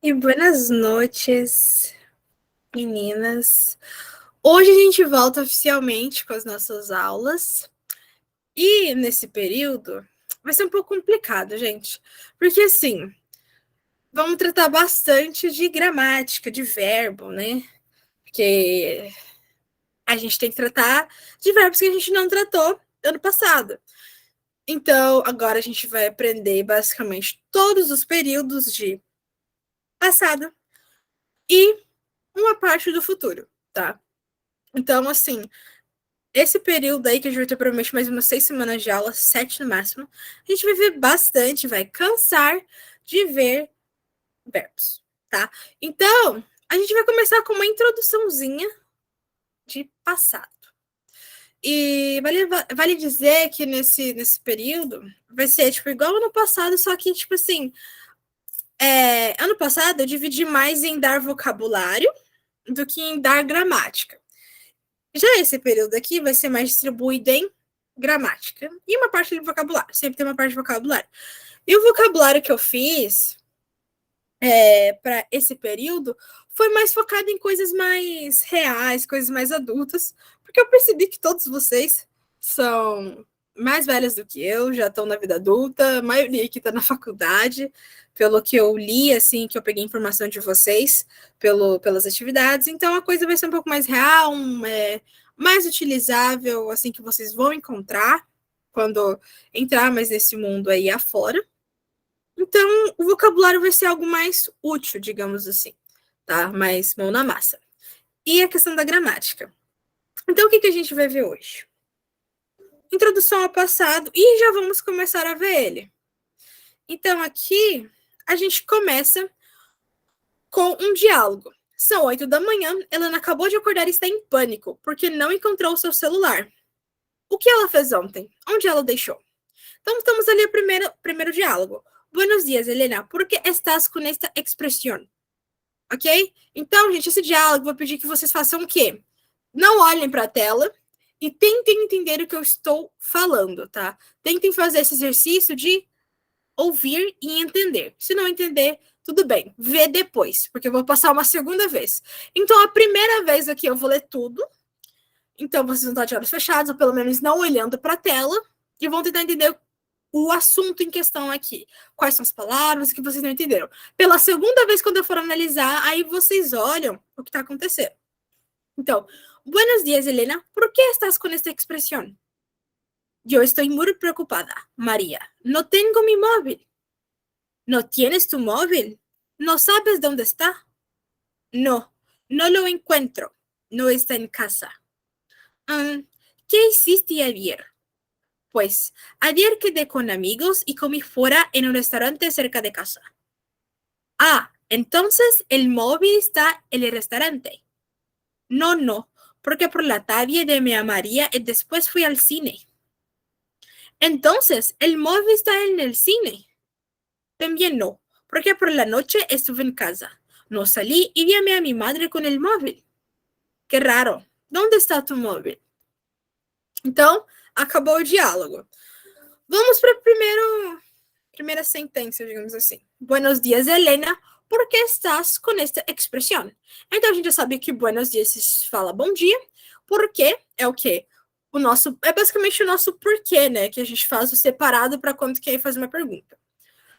E buenas noites, meninas. Hoje a gente volta oficialmente com as nossas aulas. E nesse período vai ser um pouco complicado, gente. Porque assim, vamos tratar bastante de gramática, de verbo, né? Porque a gente tem que tratar de verbos que a gente não tratou ano passado. Então, agora a gente vai aprender basicamente todos os períodos de passado e uma parte do futuro, tá? Então, assim, esse período aí, que a gente vai ter provavelmente mais umas 6 semanas de aula, 7 no máximo, a gente vai ver bastante, vai cansar de ver verbos, tá? Então, a gente vai começar com uma introduçãozinha de passado. E vale dizer que nesse período vai ser, tipo, igual ano passado, só que, tipo assim, ano passado eu dividi mais em dar vocabulário do que em dar gramática. Já esse período aqui vai ser mais distribuído em gramática e uma parte de vocabulário. Sempre tem uma parte de vocabulário. E o vocabulário que eu fiz para esse período foi mais focado em coisas mais reais, coisas mais adultas, porque eu percebi que todos vocês são mais velhas do que eu, já estão na vida adulta, a maioria aqui está na faculdade, pelo que eu li, assim, que eu peguei informação de vocês pelas atividades, então a coisa vai ser um pouco mais real, mais utilizável, assim, que vocês vão encontrar quando entrar mais nesse mundo aí afora. Então, o vocabulário vai ser algo mais útil, digamos assim, tá? Mais mão na massa. E a questão da gramática. Então, o que a gente vai ver hoje? Introdução ao passado e já vamos começar a ver ele. Então, aqui a gente começa com um diálogo. São 8 da manhã, Helena acabou de acordar e está em pânico, porque não encontrou o seu celular. O que ela fez ontem? Onde ela o deixou? Então, estamos ali o primeiro diálogo. Buenos dias, Helena. ¿Por qué estás con esta expresión? Ok? Então, gente, esse diálogo, vou pedir que vocês façam o quê? Não olhem para a tela e tentem entender o que eu estou falando, tá? Tentem fazer esse exercício de ouvir e entender. Se não entender, tudo bem, vê depois, porque eu vou passar uma segunda vez. Então, a primeira vez aqui eu vou ler tudo. Então, vocês vão estar de olhos fechados, ou pelo menos não olhando para a tela, e vão tentar entender o assunto em questão aqui. Quais são as palavras que vocês não entenderam. Pela segunda vez, quando eu for analisar, aí vocês olham o que está acontecendo. Então, buenos días, Elena. ¿Por qué estás con esta expresión? Yo estoy muy preocupada, María. No tengo mi móvil. ¿No tienes tu móvil? ¿No sabes dónde está? No, no lo encuentro. No está en casa. ¿Qué hiciste ayer? Pues ayer quedé con amigos y comí fuera en un restaurante cerca de casa. Ah, entonces el móvil está en el restaurante. No, no, porque por la tarde de mi María y después fui al cine. Entonces, el móvil está en el cine. También no, porque por la noche estuve en casa. No salí y llamé a mi madre con el móvil. Qué raro. ¿Dónde está tu móvil? Então, acabou o diálogo. Vamos para a primeira sentença, digamos assim. Buenos dias, Helena. ¿Por qué estás con esta expresión? Então, a gente já sabe que buenos dias se fala bom dia. Porque é o quê? É basicamente o nosso porquê, né? Que a gente faz o separado para quando quer fazer uma pergunta.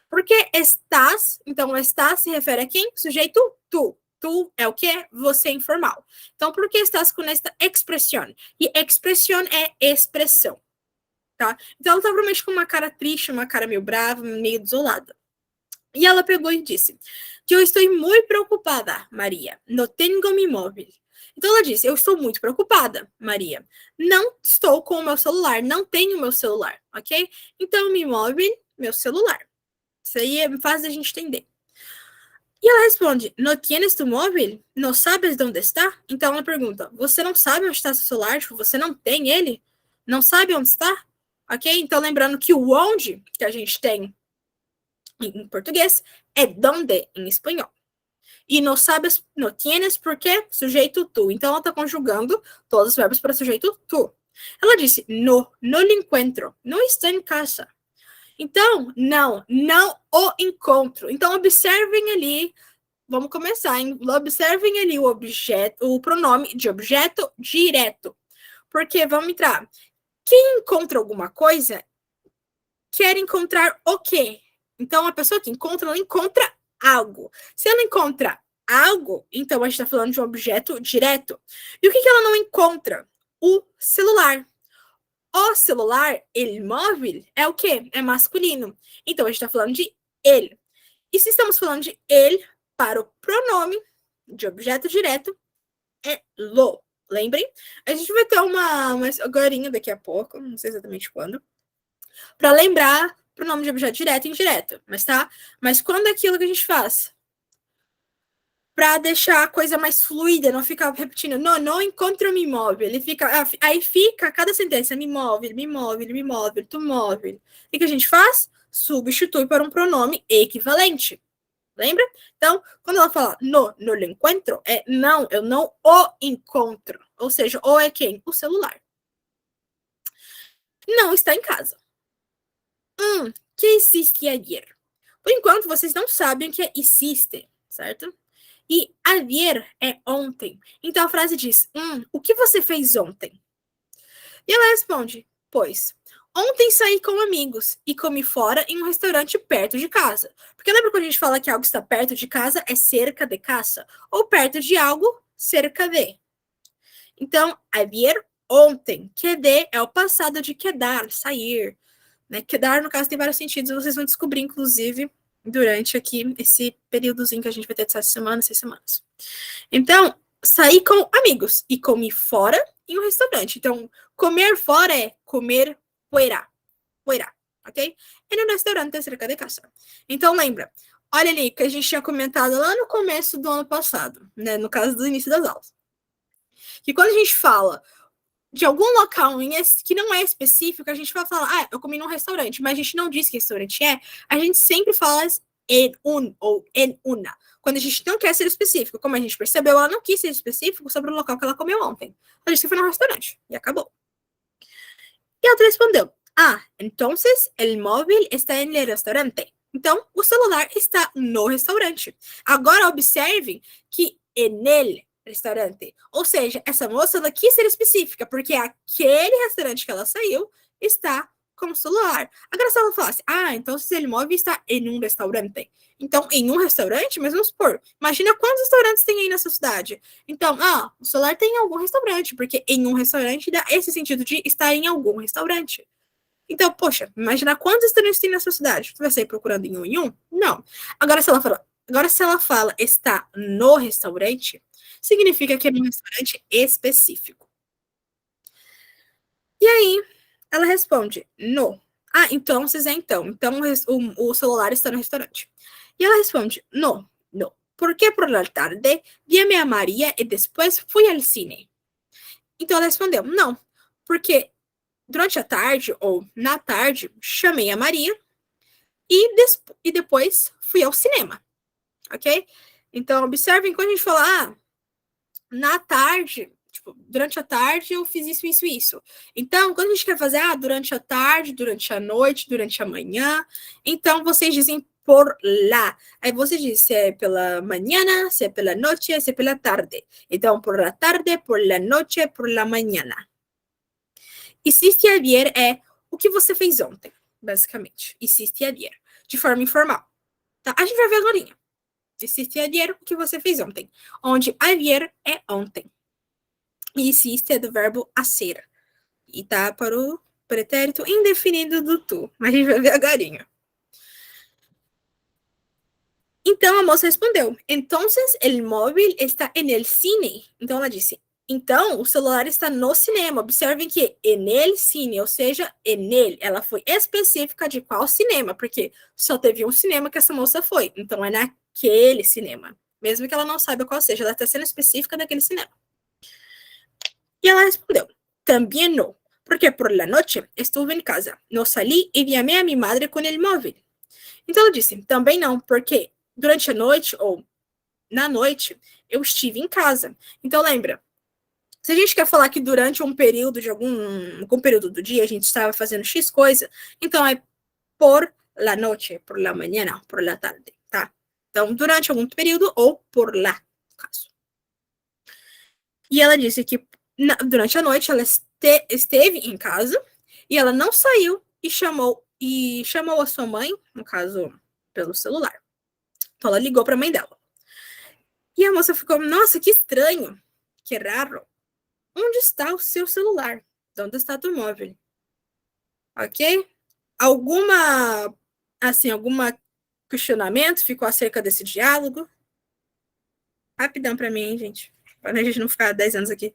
Porque estás, então estás se refere a quem? Sujeito tu. Tu é o quê? Você é informal. Então, por que estás com esta expressão? E expressão é expressão, tá? Então, ela tá provavelmente com uma cara triste, uma cara meio brava, meio desolada. E ela pegou e disse: Eu estou muito preocupada, Maria. Não tenho mi móvel. Então ela disse: Eu estou muito preocupada, Maria. Não estou com o meu celular, não tenho meu celular, ok? Então, mi móvel, meu celular. Isso aí é fácil a gente entender. E ela responde: Não tienes tu móvel? Não sabes onde está? Então ela pergunta: Você não sabe onde está seu celular? Tipo, você não tem ele? Não sabe onde está? Ok? Então lembrando que o onde que a gente tem em português é donde em espanhol. E não sabes, não tienes porque sujeito tu. Então ela está conjugando todos os verbos para sujeito tu. Ela disse: No, não lo encuentro. Não está em casa. Então, não o encontro. Então, observem ali vamos começar, hein? Observem ali o objeto, o pronome de objeto direto. Porque vamos entrar. Quem encontra alguma coisa quer encontrar o quê? Então, a pessoa que encontra, ela encontra algo. Se ela encontra algo, então a gente está falando de um objeto direto. E o que ela não encontra? O celular. O celular, ele móvel, é o quê? É masculino. Então, a gente está falando de ele. E se estamos falando de ele, para o pronome de objeto direto, é lo. Lembrem? A gente vai ter uma agorinha daqui a pouco, não sei exatamente quando, para lembrar pronome de objeto direto e indireto, mas tá? Mas quando é aquilo que a gente faz? Para deixar a coisa mais fluida, não ficar repetindo, não encontro me móvel. Ele fica, aí fica cada sentença, me móvel, tu móvel. E o que a gente faz? Substitui para um pronome equivalente. Lembra? Então, quando ela fala no lo encontro, é não, eu não o encontro. Ou seja, o é quem? O celular. Não está em casa. Que existe ayer? Por enquanto, vocês não sabem o que é existe, certo? E ayer é ontem. Então a frase diz: o que você fez ontem? E ela responde: pois, ontem saí com amigos e comi fora em um restaurante perto de casa. Porque lembra quando a gente fala que algo está perto de casa é cerca de casa? Ou perto de algo, cerca de. Então, ayer, ontem. Quedar é o passado de quedar, sair. Né? Quedar, no caso, tem vários sentidos. Vocês vão descobrir, inclusive, durante aqui esse períodozinho que a gente vai ter de 7 semanas, 6 semanas. Então, saí com amigos e comi fora em um restaurante. Então, comer fora é comer fuera. Fuera, ok? E no restaurante cerca de casa. Então, lembra. Olha ali que a gente tinha comentado lá no começo do ano passado, né? No caso do início das aulas. Que quando a gente fala de algum local que não é específico, a gente vai falar, eu comi num restaurante, mas a gente não diz que restaurante é, a gente sempre fala en un ou en una, quando a gente não quer ser específico. Como a gente percebeu, ela não quis ser específico sobre o local que ela comeu ontem. Ela disse que foi num restaurante, e acabou. E ela respondeu, entonces el móvil está en el restaurante. Então, o celular está no restaurante. Agora, observem que en el restaurante. Ou seja, essa moça ela quis ser específica, porque aquele restaurante que ela saiu está com o celular. Agora, se ela falasse, então o móvel está em um restaurante. Então, em um restaurante, mas vamos supor, imagina quantos restaurantes tem aí nessa cidade. Então, o celular tem em algum restaurante, porque em um restaurante dá esse sentido de estar em algum restaurante. Então, poxa, imagina quantos restaurantes tem nessa cidade. Tu vai sair procurando em um? Não. Agora, se ela fala está no restaurante, significa que é num restaurante específico. E aí, ela responde, no. Então, vocês então. Então, o celular está no restaurante. E ela responde, no. Porque por la tarde vi a Maria e depois fui ao cine. Então, ela respondeu, não. Porque durante a tarde, ou na tarde, chamei a Maria e depois fui ao cinema. Ok? Então, observem quando a gente fala, na tarde, tipo, durante a tarde eu fiz isso. Então, quando a gente quer fazer, durante a tarde, durante a noite, durante a manhã, então vocês dizem por lá. Aí você diz se é pela manhã, se é pela noite, se é pela tarde. Então, por la tarde, por la noche, por la mañana. Existe ayer é o que você fez ontem, basicamente. Existe ayer, de forma informal. Tá? A gente vai ver agora. Existe ayer, o que você fez ontem. Onde ayer é ontem. E existe é do verbo hacer. E tá para o pretérito indefinido do tu. Mas a gente vai ver agora. Então a moça respondeu: Entonces el móvil está en el cine. Então ela disse: Então o celular está no cinema. Observem que en el cine, ou seja, en el. Ela foi específica de qual cinema, porque só teve um cinema que essa moça foi. Então é naquele cinema. Mesmo que ela não saiba qual seja, ela está sendo específica daquele cinema. E ela respondeu: Também não, porque por la noche estuve em casa. Não salí e llamé a mi madre com el móvil. Então ela disse: Também não, porque durante a noite, ou na noite, eu estive em casa. Então, lembra, se a gente quer falar que durante um período de algum período do dia a gente estava fazendo X coisa, então é por la noche, por la mañana, por la tarde, tá? Então, durante algum período ou por lá, no caso. E ela disse que durante a noite ela esteve em casa e ela não saiu e chamou a sua mãe, no caso, pelo celular. Então ela ligou para a mãe dela. E a moça ficou, nossa, que estranho, que raro. Onde está o seu celular? Onde está tu móvel? Ok? Alguma questionamento ficou acerca desse diálogo? Rapidão para mim, hein, gente. Para a gente não ficar 10 anos aqui.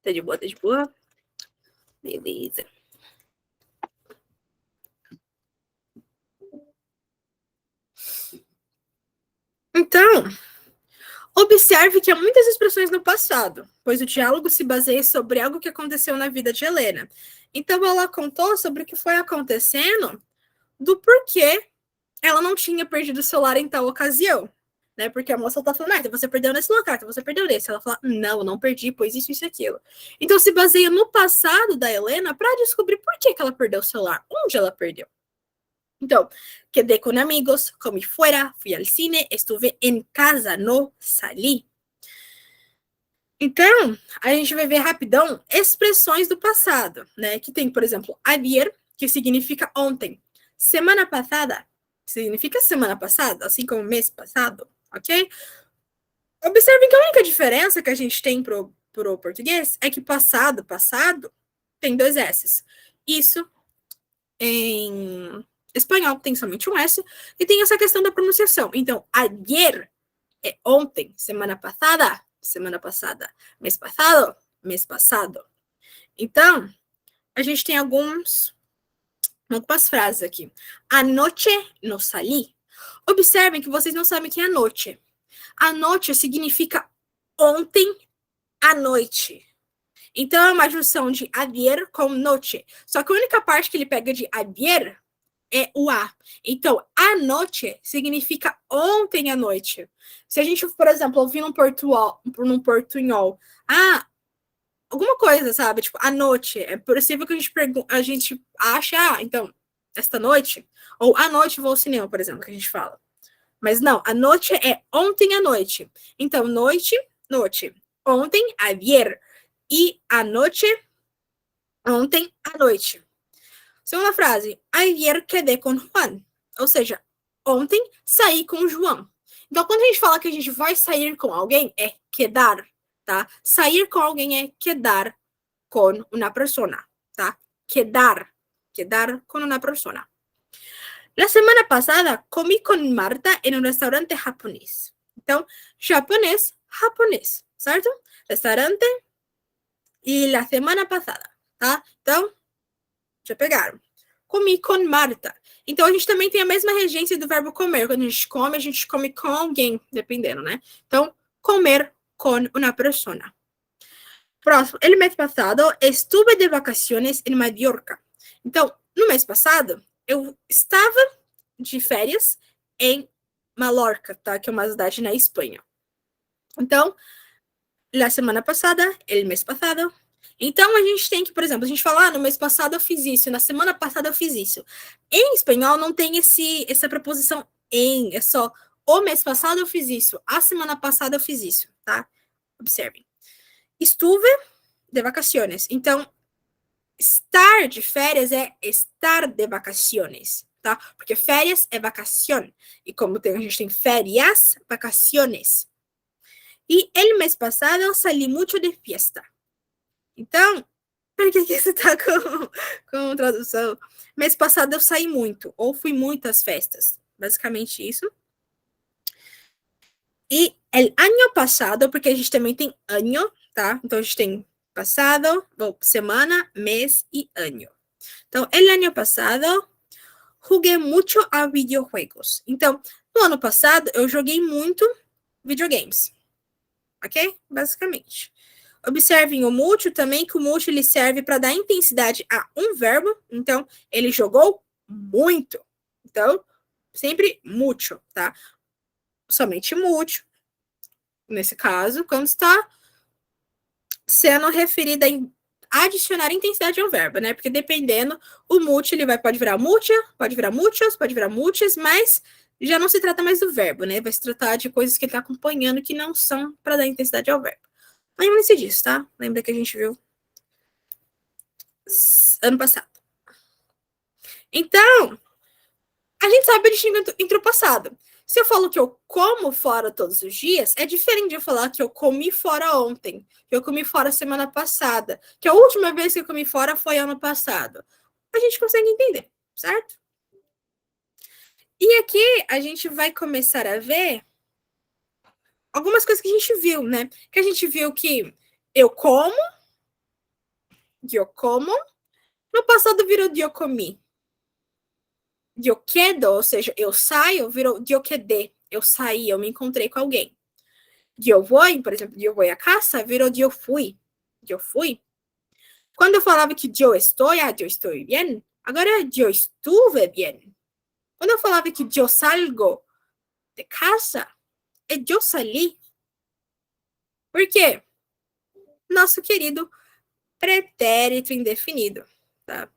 Tá de boa, tá de boa? Beleza. Então, observe que há muitas expressões no passado, pois o diálogo se baseia sobre algo que aconteceu na vida de Helena. Então, ela contou sobre o que foi acontecendo, do porquê ela não tinha perdido o celular em tal ocasião. Né? Porque a moça tá falando, então você perdeu nesse local, então você perdeu nesse. Ela fala, não, eu não perdi, pois isso e aquilo. Então, se baseia no passado da Helena para descobrir por que ela perdeu o celular, onde ela perdeu. Então, quedé con amigos, comí fuera, fui al cine, estuve en casa, no salí. Então, a gente vai ver rapidão expressões do passado, né? Que tem, por exemplo, ayer, que significa ontem. Semana passada, significa semana passada, assim como mês passado, ok? Observem que a única diferença que a gente tem pro português é que passado tem 2 S's. Isso em espanhol tem somente um S e tem essa questão da pronunciação. Então, ayer é ontem, semana passada, mês passado. Então, a gente tem algumas frases aqui. Anoche no salí. Observem que vocês não sabem o que é anoche. Anoche significa ontem à noite. Então, é uma junção de ayer com noche. Só que a única parte que ele pega de ayer é o A. Então, a noite significa ontem à noite. Se a gente, por exemplo, ouvir num portunhol, alguma coisa, sabe? Tipo, à noite. É possível que a gente ache, então, esta noite, ou à noite vou ao cinema, por exemplo, que a gente fala. Mas não, a noite é ontem à noite. Então, noite. Ontem, ayer. E a noite, ontem à noite. Segunda frase, ayer quedé com Juan. Ou seja, ontem saí com o João. Então, quando a gente fala que a gente vai sair com alguém, é quedar, tá? Sair com alguém é quedar com uma persona, tá? Quedar con una persona. La semana pasada comí con Marta en un restaurante japonês. Então, japonês, certo? Restaurante e la semana passada, tá? Então, já pegaram. Comi com Marta. Então, a gente também tem a mesma regência do verbo comer. Quando a gente come com alguém, dependendo, né? Então, comer com uma persona. Próximo. El mês passado, estuve de vacaciones em Mallorca. Então, no mês passado, eu estava de férias em Mallorca, tá? Que é uma cidade na Espanha. Então, la semana passada, el mês passado. Então, a gente tem que, por exemplo, a gente fala, no mês passado eu fiz isso, na semana passada eu fiz isso. Em espanhol não tem essa preposição em, é só o mês passado eu fiz isso, a semana passada eu fiz isso, tá? Observem. Estuve de vacaciones. Então, estar de férias é estar de vacaciones, tá? Porque férias é vacación. E como a gente tem férias, vacaciones. E el mês passado salí mucho de fiesta. Então, por que você tá com tradução? Mês passado eu saí muito, ou fui muito às festas. Basicamente isso. E el año passado, porque a gente também tem ano, tá? Então a gente tem passado, semana, mês e ano. Então, el año passado, juguei muito a videojuegos. Então, no ano passado, eu joguei muito videogames. Ok? Basicamente. Observem o múltiplo também, que o múltiplo ele serve para dar intensidade a um verbo. Então, ele jogou muito. Então, sempre múltiplo, tá? Somente múltiplo. nesse caso, quando está sendo referida a adicionar intensidade ao verbo, né? Porque dependendo, o multi ele pode virar mucha, pode virar muchos, pode virar muitas, mas já não se trata mais do verbo, né? Vai se tratar de coisas que ele está acompanhando que não são para dar intensidade ao verbo. Lembre-se disso, tá? Lembra que a gente viu ano passado. Então, a gente sabe distinguir entre o passado. Se eu falo que eu como fora todos os dias, é diferente de eu falar que eu comi fora ontem, que eu comi fora semana passada, que a última vez que eu comi fora foi ano passado. A gente consegue entender, certo? E aqui a gente vai começar a ver algumas coisas que a gente viu, né? Que a gente viu que eu como, no passado virou eu comi. Eu quedo, ou seja, eu saio, virou eu quedé. Eu saí, eu me encontrei com alguém. Eu vou, por exemplo, eu vou a casa, virou eu fui. Eu fui. Quando eu falava que eu estou bem, agora eu estuve bem. Quando eu falava que eu salgo de casa, é eu saí. Por quê? Nosso querido pretérito indefinido, tá?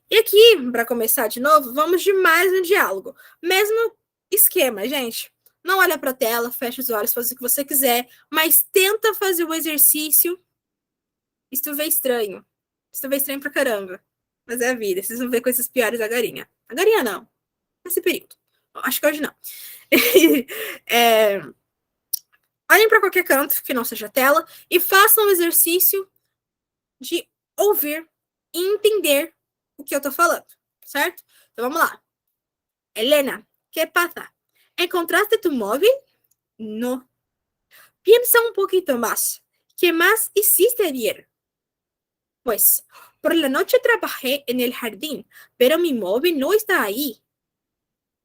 E aqui, para começar de novo, vamos de mais um diálogo. Mesmo esquema, gente. Não olha para a tela, fecha os olhos, faz o que você quiser, mas tenta fazer o exercício. Isso vê estranho. Isso vê estranho pra caramba. Mas é a vida. Vocês vão ver coisas piores agora. Agora não. Nesse período. Acho que hoje não. Olhem para qualquer canto, que não seja tela, e façam o exercício de ouvir e entender o que eu tô falando, certo? Então vamos lá. Helena, ¿qué pasa? ¿Encontraste tu móvil? No. Piensa un poquito más. ¿Qué más hiciste ayer? Pues, por la noche trabajé en el jardín, pero mi móvil no está ahí.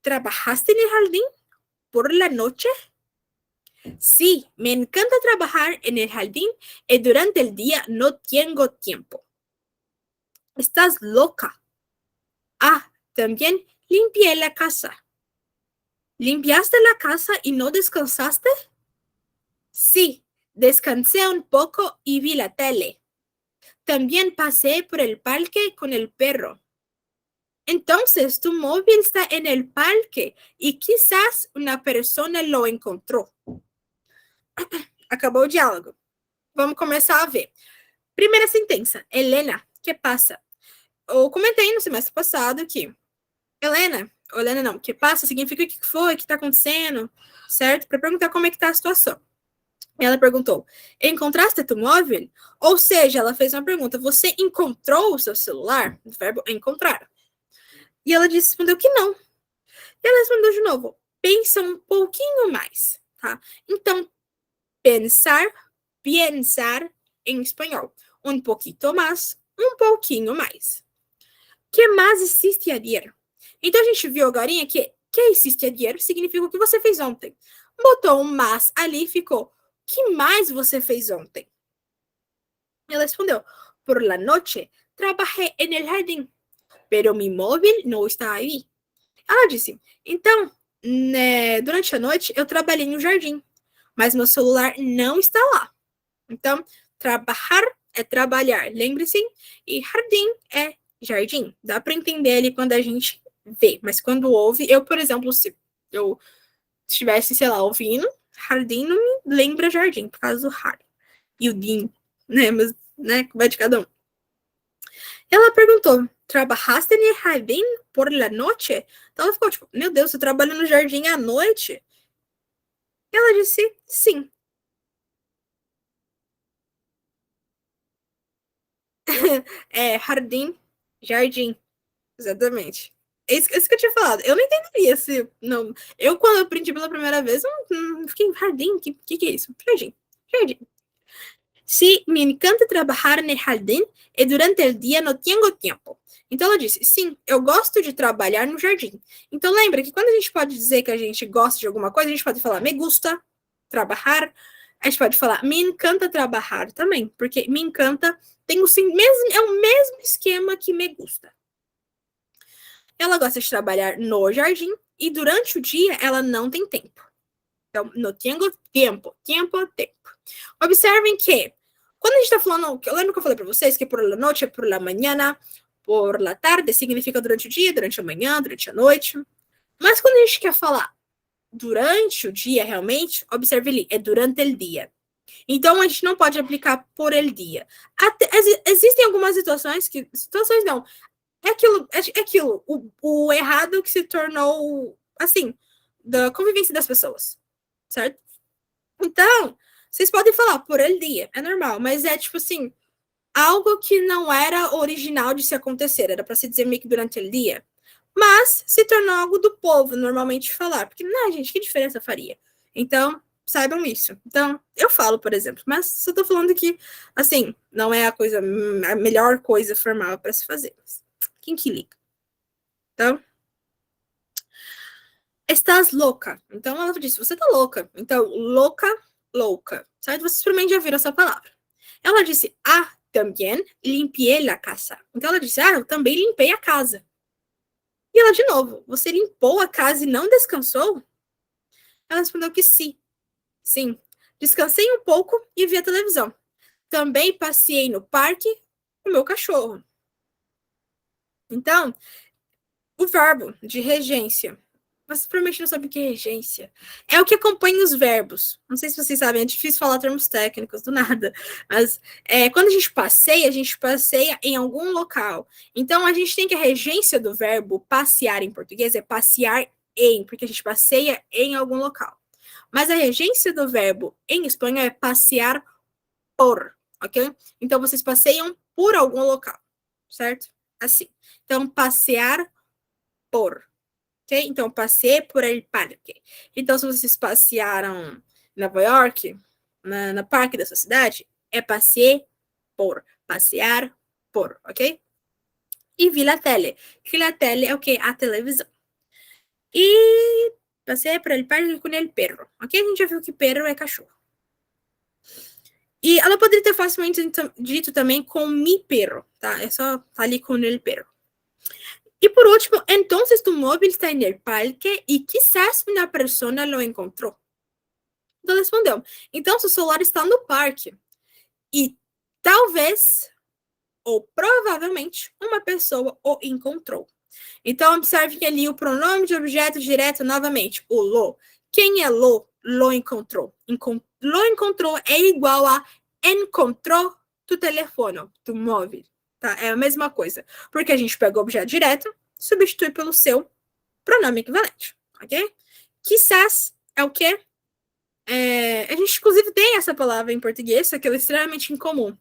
¿Trabajaste en el jardín por la noche? Sí, me encanta trabajar en el jardín y durante el día no tengo tiempo. ¿Estás loca? Ah, también limpié la casa. ¿Limpiaste la casa y no descansaste? Sí, descansé un poco y vi la tele. También pasé por el parque con el perro. Entonces, tu móvil está en el parque y quizás una persona lo encontrou. Acabou o diálogo. Vamos começar a ver. Primeira sentença. Helena, que passa? Eu comentei no semestre passado que Helena não, que passa significa o que foi, o que está acontecendo, certo? Para perguntar como é que está a situação. Ela perguntou, encontraste tu móvel? Ou seja, ela fez uma pergunta, você encontrou o seu celular? O verbo encontrar. E ela respondeu que não. E ela respondeu de novo, pensa um pouquinho mais, tá? Então, pensar em espanhol. Um pouquinho mais, um pouquinho mais. Que mais existe ayer? Então, a gente viu agora que existe ayer significa o que você fez ontem. Botou um mais ali e ficou, que mais você fez ontem? Ela respondeu, por la noche trabajé en el jardín, pero mi móvil no está ahí. Ela disse, então, né, durante a noite eu trabalhei no jardim, mas meu celular não está lá. Então, trabalhar é trabalhar, lembre-se, e jardim é jardim. Dá para entender ali quando a gente vê, mas quando ouve, eu, por exemplo, se eu estivesse, sei lá, ouvindo, jardim não me lembra jardim, por causa do har e o din, né, mas, né, vai de cada um. Ela perguntou, trabalhaste no jardim por la noche? Então ela ficou tipo, meu Deus, você trabalha no jardim à noite? Ela disse, sim. Jardim, exatamente. Isso que eu tinha falado. Eu não entenderia se. Não. Eu, quando eu aprendi pela primeira vez, fiquei em jardim. Que é isso? Jardim. Sí, me encanta trabalhar no jardim e durante o dia não tenho tempo. Então ela disse, sim, eu gosto de trabalhar no jardim. Então lembra que quando a gente pode dizer que a gente gosta de alguma coisa, a gente pode falar me gusta trabalhar. A gente pode falar me encanta trabalhar também, porque me encanta tem o mesmo, é o mesmo esquema que me gusta. Ela gosta de trabalhar no jardim e durante o dia ela não tem tempo. Então, no tenho tempo. Tempo, tempo. Observem que, quando a gente está falando, eu lembro que eu falei para vocês que por la noite, por la mañana, por la tarde, significa durante o dia, durante a manhã, durante a noite. Mas quando a gente quer falar durante o dia, realmente, observe ali, é durante o dia. Então, a gente não pode aplicar por el dia. Existem algumas situações que... Situações não. É aquilo o errado que se tornou, assim, da convivência das pessoas. Certo? Então, vocês podem falar por el dia, é normal, mas é tipo assim, algo que não era original de se acontecer, era para se dizer meio que durante o dia, mas se tornou algo do povo normalmente falar, porque, não, gente, que diferença faria? Então, saibam isso. Então, eu falo, por exemplo, mas só tô falando que, assim, não é a melhor coisa formal para se fazer. Quem que liga? Então, estás louca. Então, ela disse, você tá louca. Então, louca, louca. Certo? Vocês provavelmente já viram essa palavra. Ela disse, também limpiei a casa. Então, ela disse, eu também limpei a casa. E ela, de novo, você limpou a casa e não descansou? Ela respondeu que sim. Sim. Descansei um pouco e vi a televisão. Também passei no parque com o meu cachorro. Então, o verbo de regência. Você provavelmente não sabe o que é regência. É o que acompanha os verbos. Não sei se vocês sabem, é difícil falar termos técnicos do nada. Mas quando a gente passeia em algum local. Então, a gente tem que a regência do verbo passear em português é passear em, porque a gente passeia em algum local. Mas a regência do verbo em espanhol é passear por, ok? Então, vocês passeiam por algum local, certo? Assim. Então, passear por. Okay? Então, passei por el parque. Então, se vocês passearam em Nova York, no parque da sua cidade, é passear por. Passear por, ok? E vi la tele. Que la tele é o quê? A televisão. E passei por el parque com el perro, ok? A gente já viu que perro é cachorro. E ela poderia ter facilmente dito também com mi perro, tá? É só tá ali com el perro. Y por último, entonces tu móvil está en el parque y quizás una persona lo encontró. Então, respondeu. Então, seu celular está no parque. E talvez, ou provavelmente, uma pessoa o encontrou. Então, observe ali o pronome de objeto direto novamente. O lo. Quem é lo? Lo encontrou. Lo encontrou é igual a encontrou tu telefone, tu móvel. Tá? É a mesma coisa. Porque a gente pega o objeto direto, substitui pelo seu pronome equivalente. Ok? Quizás é o quê? A gente, inclusive, tem essa palavra em português, só que ela é extremamente incomum.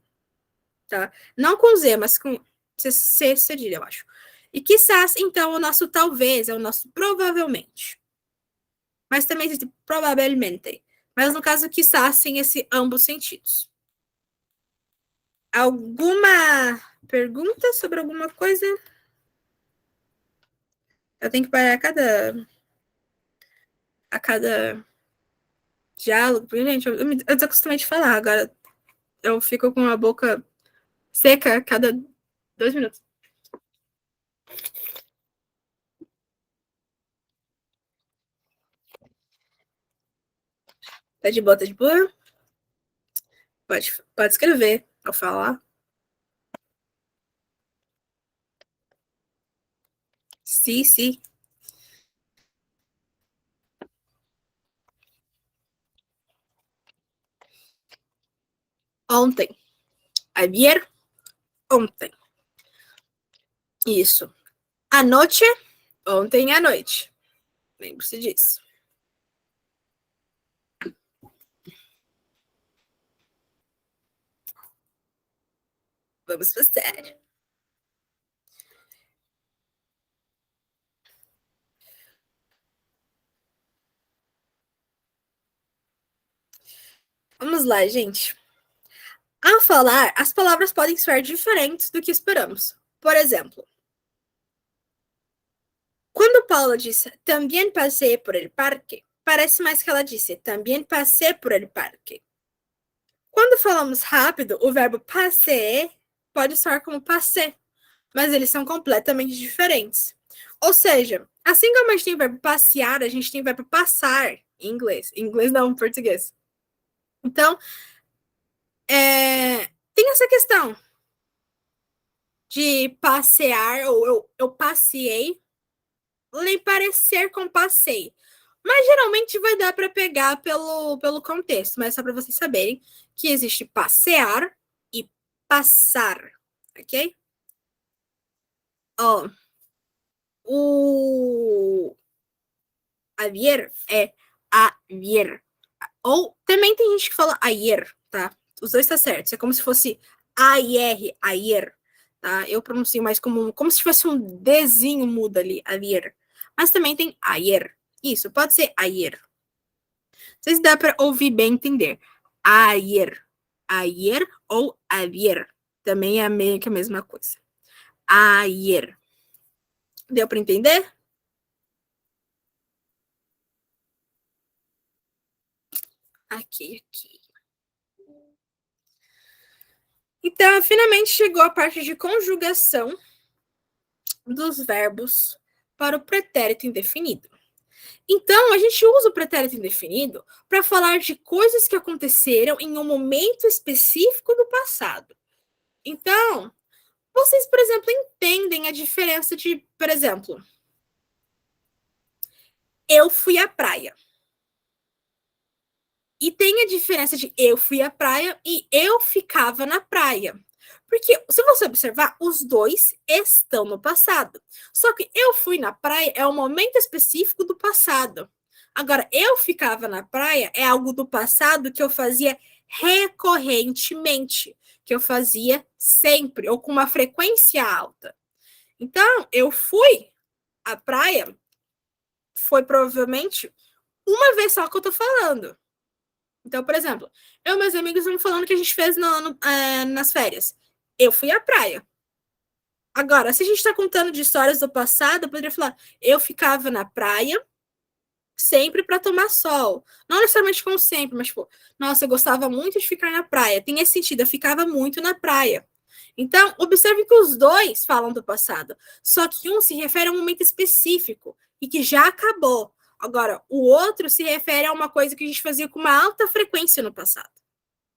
Tá? Não com Z, mas com C cedilha, eu acho. E quizás, então, o nosso talvez é o nosso provavelmente. Mas também existe provavelmente. Mas no caso, quizás, tem esse ambos sentidos. Alguma pergunta sobre alguma coisa? Eu tenho que parar a cada diálogo, porque, gente, eu desacostumei de falar, agora eu fico com a boca seca a cada 2 minutos. Tá de boa, tá de boa? Pode escrever ou falar. Sim, sim. Ontem. Ayer, ontem. Isso. Anoche, ontem à noite. Lembre-se disso. Vamos para sério. Vamos lá, gente. Ao falar, as palavras podem ser diferentes do que esperamos. Por exemplo, quando Paula disse também passei por el parque, parece mais que ela disse também passei por el parque. Quando falamos rápido, o verbo passer pode soar como passei, mas eles são completamente diferentes. Ou seja, assim como a gente tem o verbo passear, a gente tem o verbo passar Em inglês. Em inglês não, em português. Então, tem essa questão de passear, ou eu passeei, nem parecer com passei. Mas geralmente vai dar para pegar pelo contexto, mas só para vocês saberem que existe passear e passar, ok? Ó, o avier é avier. Ou também tem gente que fala ayer, tá? Os dois tá certo. É como se fosse ayer, ayer, tá? Eu pronuncio mais como se tivesse um Dzinho mudo ali, ayer. Mas também tem ayer. Isso, pode ser ayer. Não sei se dá para ouvir bem entender. Ayer. Ayer ou ayer. Também é meio que a mesma coisa. Ayer. Deu para entender? Aqui. Então, finalmente chegou a parte de conjugação dos verbos para o pretérito indefinido. Então, a gente usa o pretérito indefinido para falar de coisas que aconteceram em um momento específico do passado. Então, vocês, por exemplo, entendem a diferença de, por exemplo, eu fui à praia. E tem a diferença de eu fui à praia e eu ficava na praia. Porque, se você observar, os dois estão no passado. Só que eu fui na praia é um momento específico do passado. Agora, eu ficava na praia é algo do passado que eu fazia recorrentemente, que eu fazia sempre, ou com uma frequência alta. Então, eu fui à praia, foi provavelmente uma vez só que eu tô falando. Então, por exemplo, eu e meus amigos estamos falando que a gente fez nas férias. Eu fui à praia. Agora, se a gente está contando de histórias do passado, eu poderia falar, eu ficava na praia sempre para tomar sol. Não necessariamente como sempre, mas, tipo, nossa, eu gostava muito de ficar na praia. Tem esse sentido, eu ficava muito na praia. Então, observe que os dois falam do passado, só que um se refere a um momento específico e que já acabou. Agora, o outro se refere a uma coisa que a gente fazia com uma alta frequência no passado.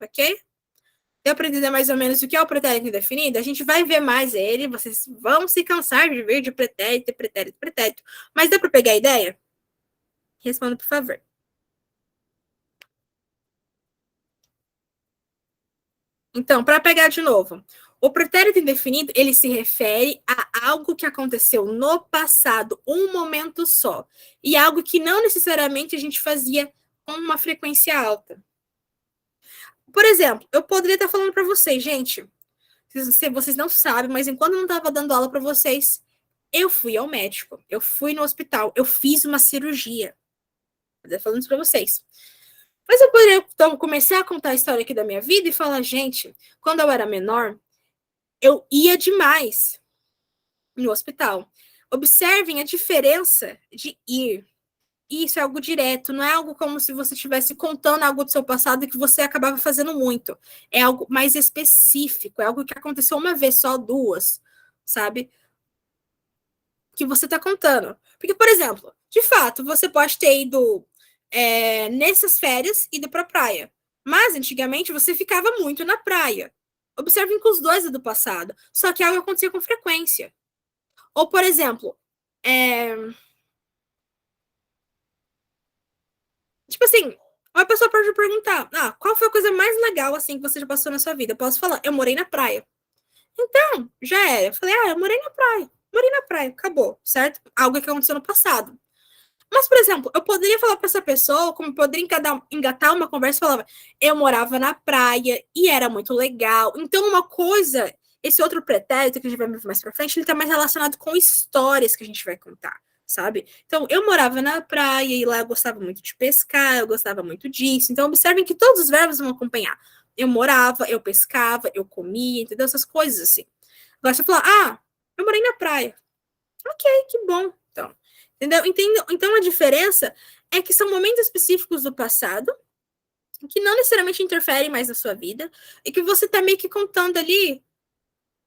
Ok? Deu para entender mais ou menos o que é o pretérito indefinido? A gente vai ver mais ele, vocês vão se cansar de ver de pretérito, pretérito, pretérito. Mas deu para pegar a ideia? Responda, por favor. Então, para pegar de novo, o pretérito indefinido, ele se refere a algo que aconteceu no passado, um momento só, e algo que não necessariamente a gente fazia com uma frequência alta. Por exemplo, eu poderia estar falando para vocês, gente, se vocês não sabem, mas enquanto eu não estava dando aula para vocês, eu fui ao médico, eu fui no hospital, eu fiz uma cirurgia. Estou falando isso para vocês. Mas eu poderia, então, começar a contar a história aqui da minha vida e falar, gente, quando eu era menor, eu ia demais no hospital. Observem a diferença de ir. Isso é algo direto, não é algo como se você estivesse contando algo do seu passado que você acabava fazendo muito. É algo mais específico, é algo que aconteceu uma vez só, duas, sabe? Que você está contando. Porque, por exemplo, de fato, você pode ter ido nessas férias, ido para a praia. Mas, antigamente, você ficava muito na praia. Observem que os dois é do passado. Só que algo acontecia com frequência. Ou, por exemplo, tipo assim, uma pessoa pode perguntar: qual foi a coisa mais legal assim que você já passou na sua vida? Eu posso falar: eu morei na praia. Então, já era. Eu falei: eu morei na praia. Morei na praia, acabou, certo? Algo que aconteceu no passado. Mas, por exemplo, eu poderia falar para essa pessoa, como eu poderia engatar uma conversa e falava: eu morava na praia e era muito legal. Então, uma coisa, esse outro pretérito que a gente vai ver mais pra frente, ele tá mais relacionado com histórias que a gente vai contar, sabe? Então, eu morava na praia e lá eu gostava muito de pescar, eu gostava muito disso. Então, observem que todos os verbos vão acompanhar. Eu morava, eu pescava, eu comia, entendeu? Essas coisas assim. Agora, você falar: eu morei na praia. Ok, que bom. Então, entendeu? Então, a diferença é que são momentos específicos do passado que não necessariamente interferem mais na sua vida e que você tá meio que contando ali,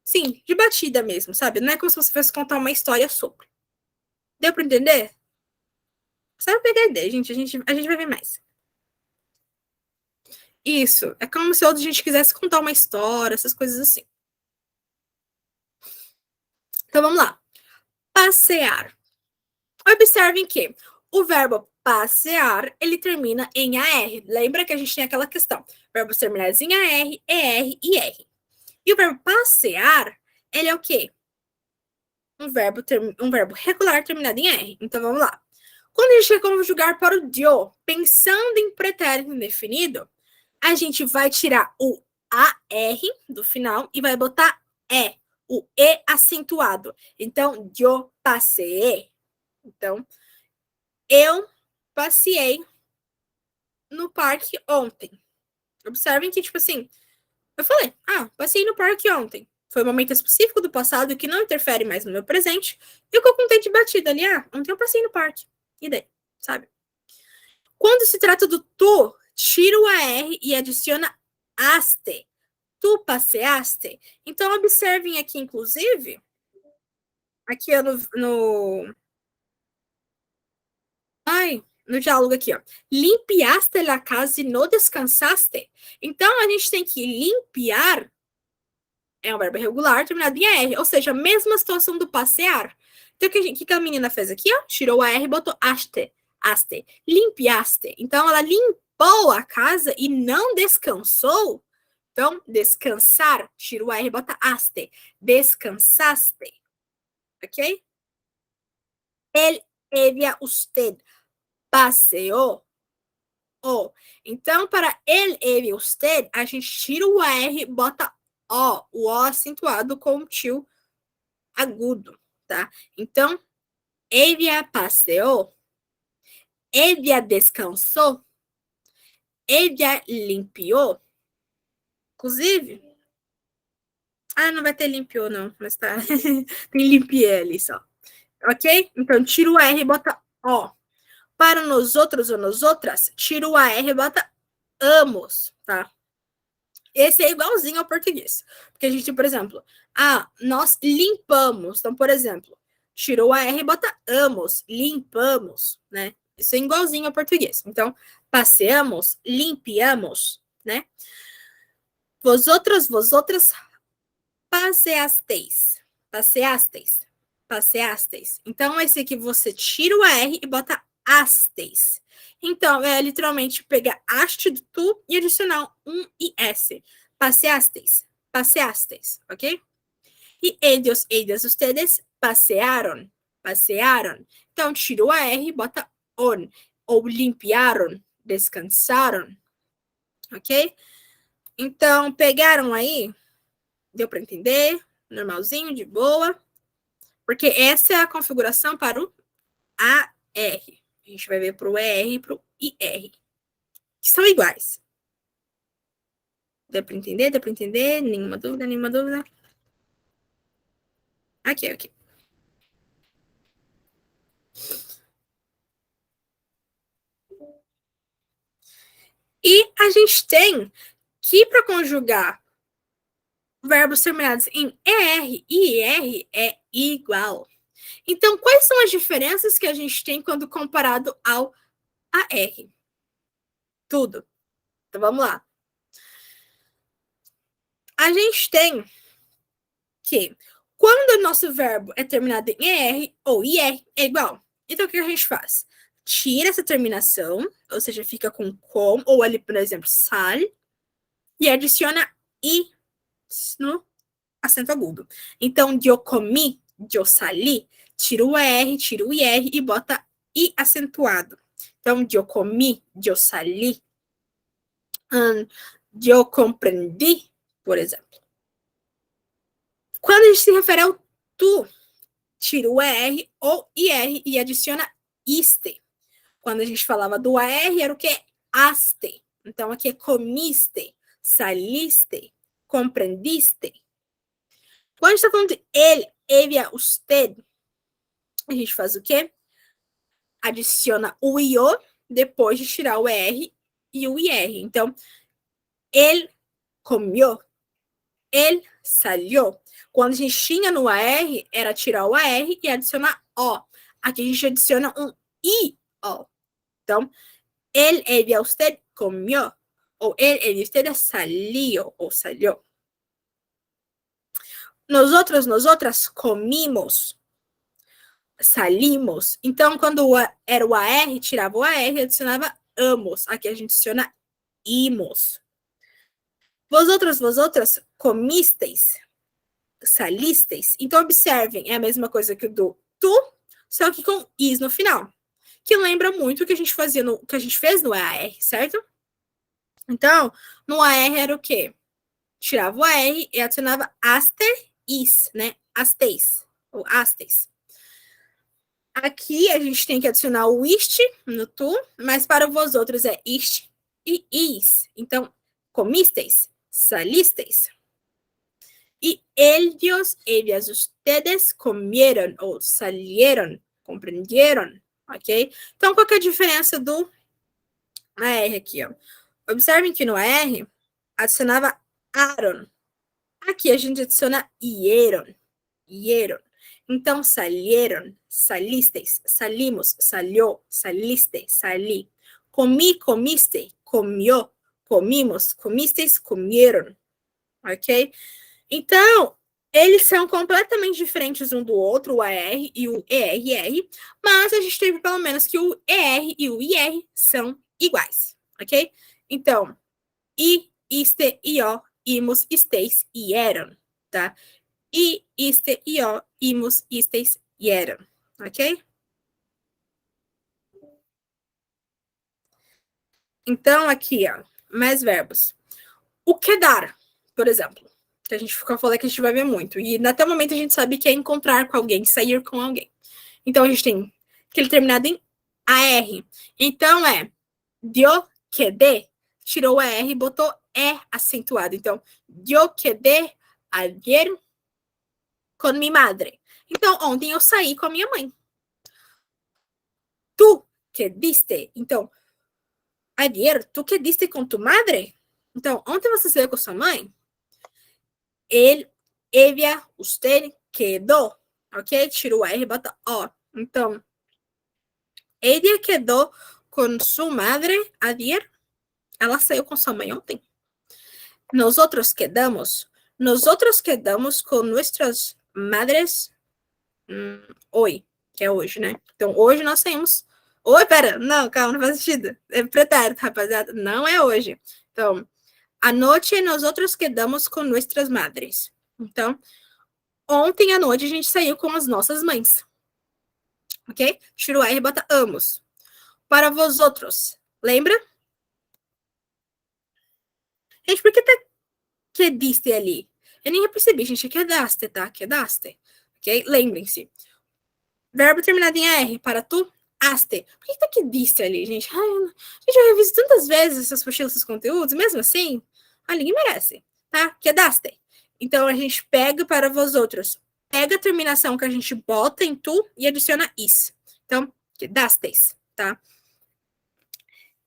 sim, de batida mesmo, sabe? Não é como se você fosse contar uma história sobre. Deu para entender? Só pra pegar a ideia, gente. A gente vai ver mais. Isso. É como se outra gente quisesse contar uma história, essas coisas assim. Então vamos lá. Passear. Observem que o verbo passear, ele termina em AR. Lembra que a gente tem aquela questão. Verbos terminados em AR, ER e R. E o verbo passear, ele é o quê? Um verbo regular terminado em R. Então vamos lá. Quando a gente quer conjugar para o dio, pensando em pretérito indefinido, a gente vai tirar o AR do final e vai botar o E acentuado. Então, yo passeé. Então, eu passei no parque ontem. Observem que, tipo assim, eu falei, passei no parque ontem. Foi um momento específico do passado que não interfere mais no meu presente. E o que eu contei de batida ali, ontem eu passei no parque. E daí, sabe? Quando se trata do tu, tira o AR e adiciona aste. Tu passeaste? Então, observem aqui, inclusive, aqui no diálogo aqui, ó. Limpiaste la casa e não descansaste? Então, a gente tem que limpiar, é um verbo irregular, terminado em R, ou seja, a mesma situação do passear. Então, o que a menina fez aqui, ó? Tirou a R e botou aste. Limpiaste. Então, ela limpou a casa e não descansou. Então, descansar, tira o R e bota aste. Descansaste. Ok? Ella, usted passeou. O. Então, para ele, usted, a gente tira o R e bota o acentuado com o tio agudo, tá? Então, ella passeou, ella descansou, ella limpiou. Inclusive, não vai ter limpiou, não, mas tá. Tem limpié ali só. Ok? Então, tira o R e bota O. Para nos outros ou nos outras, tira o AR e bota amos, tá? Esse é igualzinho ao português. Porque a gente, por exemplo, nós limpamos. Então, por exemplo, tirou a R e bota amos, limpamos, né? Isso é igualzinho ao português. Então, passeamos, limpiamos, né? Vosotros, vosotras, passeasteis. Passeasteis. Passeasteis. Então, esse aqui você tira o R e bota asteis. Então, é literalmente pegar haste do tu e adicionar um IS. Passeasteis. Passeasteis, ok? E ellos, ustedes passearon. Passearon. Então, tira o R e bota on. Ou limpiaron. Descansaram. Ok? Então, pegaram aí? Deu para entender? Normalzinho, de boa. Porque essa é a configuração para o AR. A gente vai ver para o ER e para o IR. Que são iguais. Deu para entender? Deu para entender? Nenhuma dúvida? Nenhuma dúvida? Aqui, aqui. E a gente tem que, para conjugar verbos terminados em ER e IR, é igual. Então, quais são as diferenças que a gente tem quando comparado ao AR? Tudo. Então, vamos lá. A gente tem que, quando o nosso verbo é terminado em ER ou IR, é igual. Então, o que a gente faz? Tira essa terminação, ou seja, fica com, ou ali, por exemplo, sal, e adiciona I no acento agudo. Então, eu comi, eu sali, tira o R, tira o IR e bota I acentuado. Então, eu comi, eu sali, eu compreendi, por exemplo. Quando a gente se refere ao tu, tira o ER ou IR e adiciona iste. Quando a gente falava do AR, era o que? Aste. Então, aqui é comiste, saliste, compreendiste. Quando a gente está falando de ele, usted, a gente faz o quê? Adiciona o IO depois de tirar o ER e o IR. Então, ele comeu, ele salió. Quando a gente tinha no AR, era tirar o AR e adicionar O. Aqui a gente adiciona um IO. Então, él, ella, usted comió. Ou él, ella, usted salió ou salió. Nosotros, nosotras comimos. Salimos. Então, quando era o AR, tirava o AR e adicionava amos. Aqui a gente adiciona imos. Vosotros, vosotras comisteis. Salisteis. Então, observem, é a mesma coisa que o do tu, só que com is no final. Que lembra muito o que a gente fazia que a gente fez no AR, certo? Então, no AR era o quê? Tirava o AR e adicionava aster, is, né? Asteis, ou astes. Aqui a gente tem que adicionar o ist no tu, mas para vós outros é ist e is. Então, comisteis, salisteis. E ellos, ellas, ustedes comieron ou salieron, compreenderam, ok? Então, qual que é a diferença do AR aqui, ó? Observem que no AR adicionava aron. Aqui a gente adiciona ieron, ieron. Então, salieron, salisteis, salimos, salió, saliste, salí. Comi, comiste, comió, comimos, comisteis, comieron. Ok? Então, eles são completamente diferentes um do outro, o AR e o ERR, mas a gente teve pelo menos que o ER e o IR são iguais, ok? Então, I, iste, io, imos, isteis, ieram, tá? I, iste, io, imos, isteis, ieram, ok? Então, aqui, ó, mais verbos. O quedar, por exemplo, que a gente falou que a gente vai ver muito. E até o momento a gente sabe que é encontrar com alguém, sair com alguém. Então a gente tem aquele terminado em AR. Então é yo quedé, tirou o AR e botou E acentuado. Então, yo quedé ayer con mi madre. Então, ontem eu saí com a minha mãe. Tu quediste. Então, ayer, tu quediste com tu madre? Então, ontem você saiu com sua mãe? Ele, ella, usted quedó, ok? Tirou a R e bota O. Então, ella quedó com sua madre ayer. Ela saiu com sua mãe ontem. Nosotros quedamos com nossas madres hoje, que é hoje, né? Então, hoje nós saímos. Oi, pera, não, calma, não faz sentido. É pretérito, rapaziada. Não é hoje. Então, anoche nosotros quedamos com nossas madres. Então, ontem à noite a gente saiu com as nossas mães. Ok? Tira o R e bota amos. Para vosotros. Lembra? Gente, por que tá quediste ali? Eu nem percebi, gente. Quedaste, tá? Quedaste. Ok? Lembrem-se. Verbo terminado em AR. Para tu, aste. Por que tá quediste ali, gente? Ai, gente, eu reviso tantas vezes essas postilas, esses conteúdos. Mesmo assim, ninguém merece. Tá? Quedaste. Então, a gente pega para vosotros. Pega a terminação que a gente bota em tu e adiciona is. Então, quedastes, tá?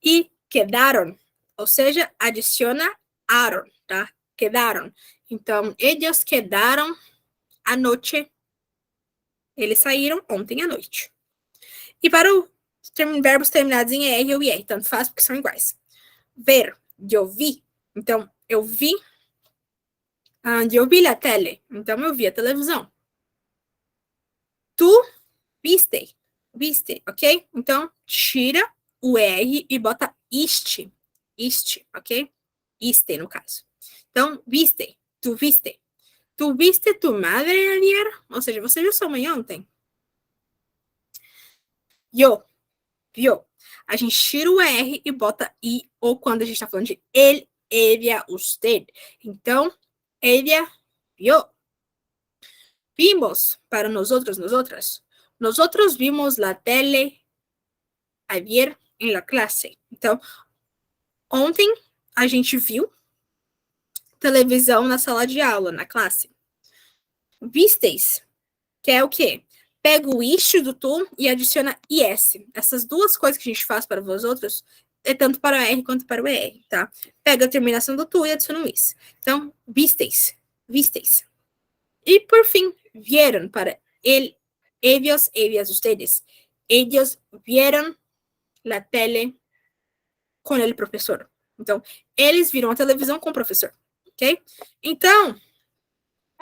E quedaram, ou seja, adiciona aron, tá? Quedaram. Então, eles quedaram à noite. Eles saíram ontem à noite. E para os verbos terminados em R ou IR, tanto faz porque são iguais. Ver, eu vi. Então, eu vi. Eu vi a tele. Então, eu vi a televisão. Tu viste. Viste, ok? Então, tira o R e bota este. Este, ok? Iste, no caso. Então, viste. Tu viste. Tu viste tu madre ayer? Ou seja, você viu sua mãe ontem? Yo. Viu? A gente tira o R e bota I, ou quando a gente tá falando de ele, ella, usted. Então, ella vio. Vimos para nosotros, nosotras. Nosotros vimos la tele ayer en la clase. Então, ontem a gente viu televisão na sala de aula, na classe. Visteis, que é o quê? Pega o isto do tu e adiciona is. Essas duas coisas que a gente faz para vós outros é tanto para o R quanto para o ER, tá? Pega a terminação do tu e adiciona o is. Então, visteis, visteis. E, por fim, vieram para ellos, ellas, ustedes. Ellos vieron la tele com ele professor. Então, eles viram a televisão com o professor, ok? Então,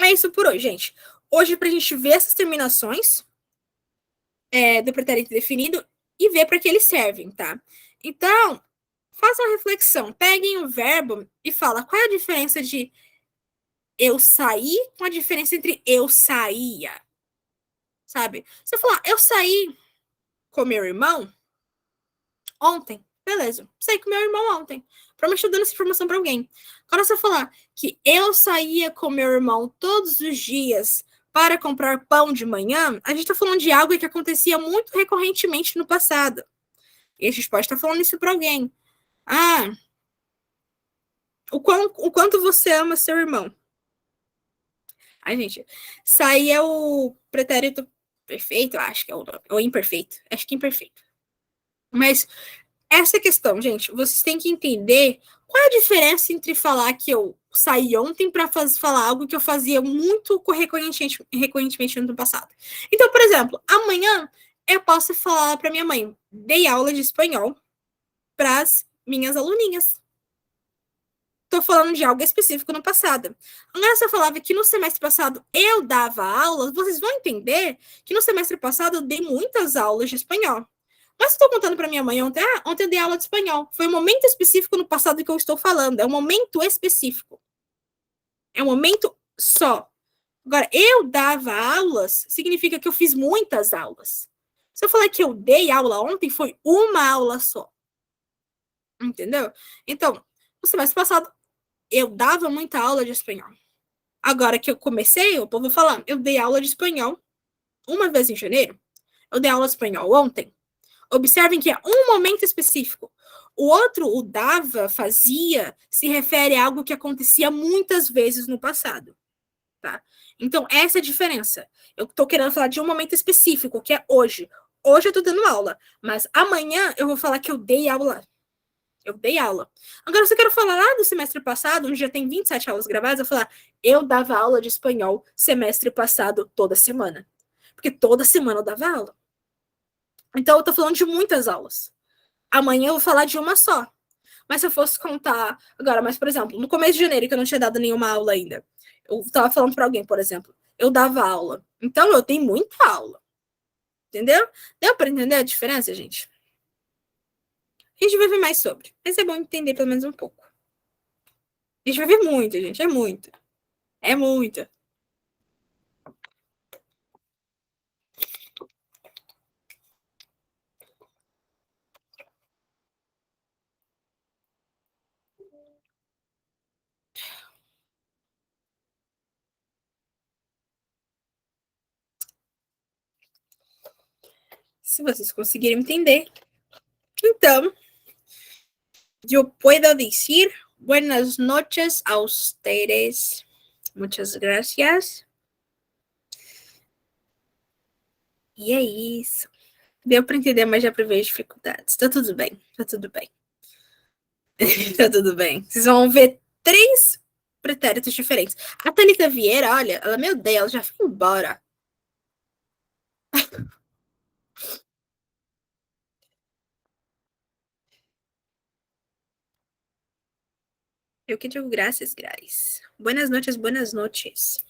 é isso por hoje, gente. Hoje, para a gente ver essas terminações do pretérito definido e ver para que eles servem, tá? Então, façam uma reflexão. Peguem o verbo e fala qual é a diferença de eu saí com a diferença entre eu saía, sabe? Você falar, eu saí com meu irmão ontem. Beleza, saí com meu irmão ontem. Provavelmente estou dando essa informação para alguém. Quando você falar que eu saía com meu irmão todos os dias para comprar pão de manhã, a gente está falando de algo que acontecia muito recorrentemente no passado. E a gente pode estar falando isso para alguém. Ah, o quanto você ama seu irmão. Ai, gente, sair é o pretérito perfeito, acho que é o nome. Ou imperfeito. Acho que é imperfeito. Mas essa questão, gente, vocês têm que entender qual é a diferença entre falar que eu saí ontem para falar algo que eu fazia muito recorrentemente no passado. Então, por exemplo, amanhã eu posso falar para minha mãe, dei aula de espanhol para as minhas aluninhas. Estou falando de algo específico no passado. Agora, se eu falava que no semestre passado eu dava aulas, vocês vão entender que no semestre passado eu dei muitas aulas de espanhol. Mas estou contando para minha mãe ontem, ontem eu dei aula de espanhol. Foi um momento específico no passado que eu estou falando. É um momento específico. É um momento só. Agora, eu dava aulas, significa que eu fiz muitas aulas. Se eu falar que eu dei aula ontem, foi uma aula só. Entendeu? Então, no semestre passado, eu dava muita aula de espanhol. Agora que eu comecei, o povo falando, eu dei aula de espanhol uma vez em janeiro. Eu dei aula de espanhol ontem. Observem que é um momento específico. O outro, o dava, fazia, se refere a algo que acontecia muitas vezes no passado. Tá? Então, essa é a diferença. Eu estou querendo falar de um momento específico, que é hoje. Hoje eu estou dando aula, mas amanhã eu vou falar que eu dei aula. Eu dei aula. Agora, se eu quero falar lá do semestre passado, onde já tem 27 aulas gravadas, eu vou falar, eu dava aula de espanhol semestre passado, toda semana. Porque toda semana eu dava aula. Então, eu tô falando de muitas aulas. Amanhã eu vou falar de uma só. Mas se eu fosse contar agora, mas, por exemplo, no começo de janeiro, que eu não tinha dado nenhuma aula ainda, eu tava falando para alguém, por exemplo, eu dava aula. Então, eu tenho muita aula. Entendeu? Deu para entender a diferença, gente? A gente vai ver mais sobre. Mas é bom entender pelo menos um pouco. A gente vai ver muito, gente. É muito. É muito. Se vocês conseguirem entender. Então, eu puedo decir buenas noches a ustedes. Muchas gracias. E é isso. Deu para entender, mas já prevê as dificuldades. Tá tudo bem. Tá tudo bem. Tá tudo bem. Vocês vão ver 3 pretéritos diferentes. A Thalita Vieira, olha, ela me odeia, ela já foi embora. Eu que digo graças, Grace. Buenas noches, buenas noches.